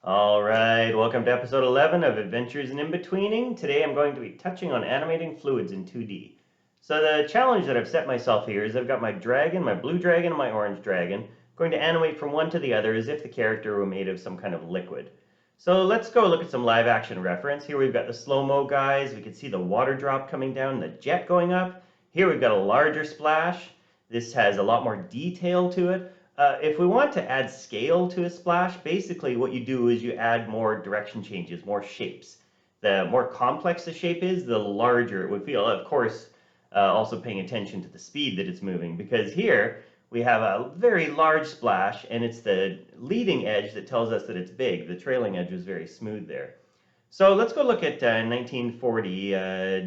All right, welcome to episode 11 of Adventures in Inbetweening. Today I'm going to be touching on animating fluids in 2D. So the challenge that I've set myself here is I've got my dragon, my blue dragon, and my orange dragon, going to animate from one to the other as if the character were made of some kind of liquid. So let's go look at some live action reference. Here we've got the Slo-Mo guys. We can see the water drop coming down, the jet going up. Here we've got a larger splash. This has a lot more detail to it. If we want to add scale to a splash, basically what you do is you add more direction changes, more shapes. The more complex the shape is, the larger it would feel. Of course, also paying attention to the speed that it's moving, because here we have a very large splash, and it's the leading edge that tells us that it's big. The trailing edge was very smooth there. So let's go look at 1940,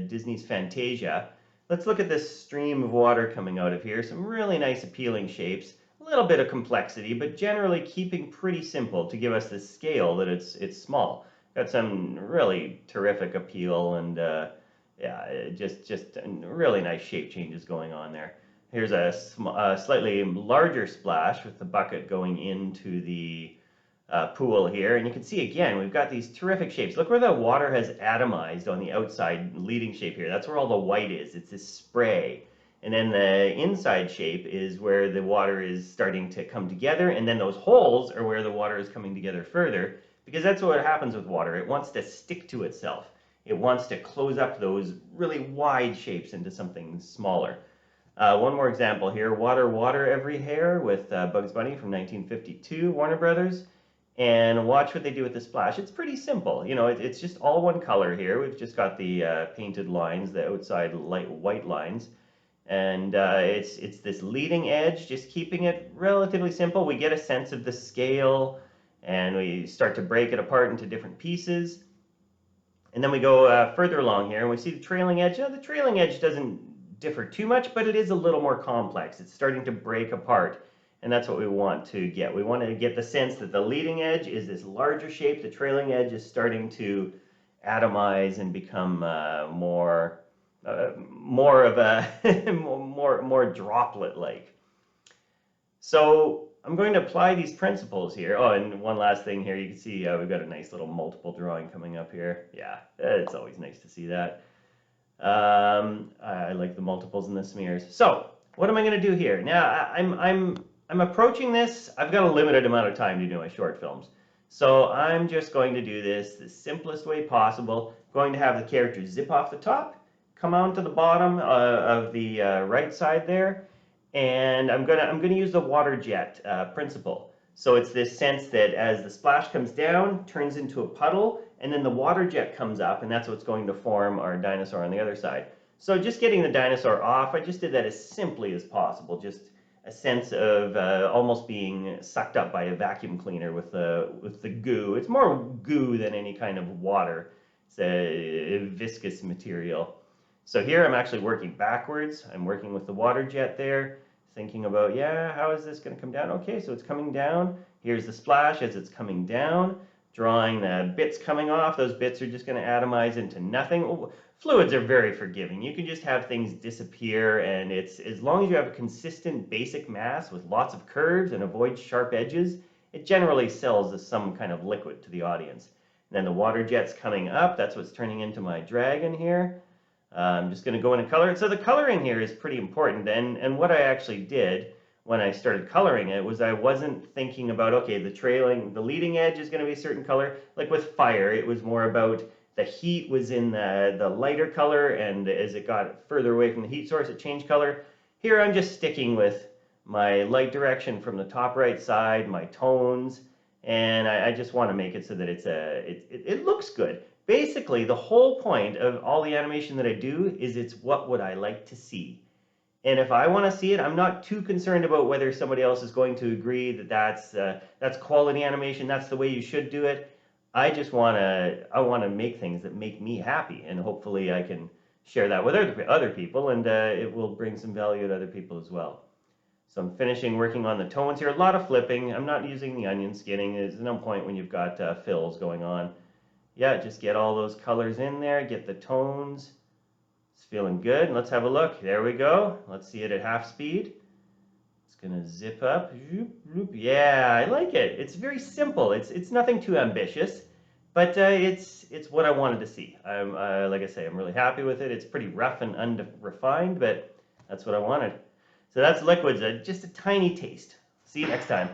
Disney's Fantasia. Let's look at this stream of water coming out of here. Some really nice appealing shapes. A little bit of complexity, but generally keeping pretty simple to give us the scale that it's small. Got some really terrific appeal and yeah, just really nice shape changes going on there. Here's a slightly larger splash with the bucket going into the pool here, and you can see again we've got these terrific shapes. Look where the water has atomized on the outside leading shape here. That's where all the white is. It's this spray. And then the inside shape is where the water is starting to come together, and then those holes are where the water is coming together further, because that's what happens with water. It wants to stick to itself. It wants to close up those really wide shapes into something smaller. One more example here, Water, Water Every Hare with Bugs Bunny from 1952, Warner Brothers. And watch what they do with the splash. It's pretty simple. You know, it's just all one color here. We've just got the painted lines, the outside light white lines. And it's this leading edge, just keeping it relatively simple. We get a sense of the scale, and we start to break it apart into different pieces. And then we go further along here, and we see the trailing edge. Now, the trailing edge doesn't differ too much, but it is a little more complex. It's starting to break apart, and that's what we want to get. We want to get the sense that the leading edge is this larger shape. The trailing edge is starting to atomize and become more of a more droplet-like. So I'm going to apply these principles here. Oh, and one last thing here, you can see we've got a nice little multiple drawing coming up here. Yeah, it's always nice to see that. I like the multiples and the smears. So what am I going to do here? Now I'm approaching this. I've got a limited amount of time to do my short films. So I'm just going to do this the simplest way possible. Going to have the character zip off the top, come on to the bottom of the right side there, and I'm gonna use the water jet principle. So it's this sense that as the splash comes down, turns into a puddle, and then the water jet comes up, and that's what's going to form our dinosaur on the other side. So just getting the dinosaur off, I just did that as simply as possible. Just a sense of almost being sucked up by a vacuum cleaner with the goo. It's more goo than any kind of water. It's a viscous material. So here I'm actually working backwards. I'm working with the water jet there, thinking about, yeah, how is this going to come down? Okay, so it's coming down. Here's the splash as it's coming down, drawing the bits coming off. Those bits are just going to atomize into nothing. Fluids are very forgiving. You can just have things disappear, and it's as long as you have a consistent basic mass with lots of curves and avoid sharp edges, it generally sells as some kind of liquid to the audience. And then the water jet's coming up. That's what's turning into my dragon here. I'm just going to go in and color it. So the coloring here is pretty important, and what I actually did when I started coloring it was I wasn't thinking about, okay, the leading edge is going to be a certain color. Like with fire, it was more about the heat was in the lighter color, and as it got further away from the heat source, it changed color. Here I'm just sticking with my light direction from the top right side, my tones, and I just want to make it so that it looks good. Basically, the whole point of all the animation that I do is it's what would I like to see. And if I want to see it, I'm not too concerned about whether somebody else is going to agree that that's quality animation, that's the way you should do it. I just want to make things that make me happy, and hopefully I can share that with other people, and it will bring some value to other people as well. So I'm finishing working on the tones here. A lot of flipping. I'm not using the onion skinning. There's no point when you've got fills going on. Yeah, just get all those colors in there, get the tones. It's feeling good. Let's have a look. There we go. Let's see it at half speed. It's gonna zip up. Yeah, I like it. It's very simple. It's nothing too ambitious, but it's what I wanted to see. I'm like I say, I'm really happy with it. It's pretty rough and unrefined, but that's what I wanted. So that's liquids, just a tiny taste. See you next time.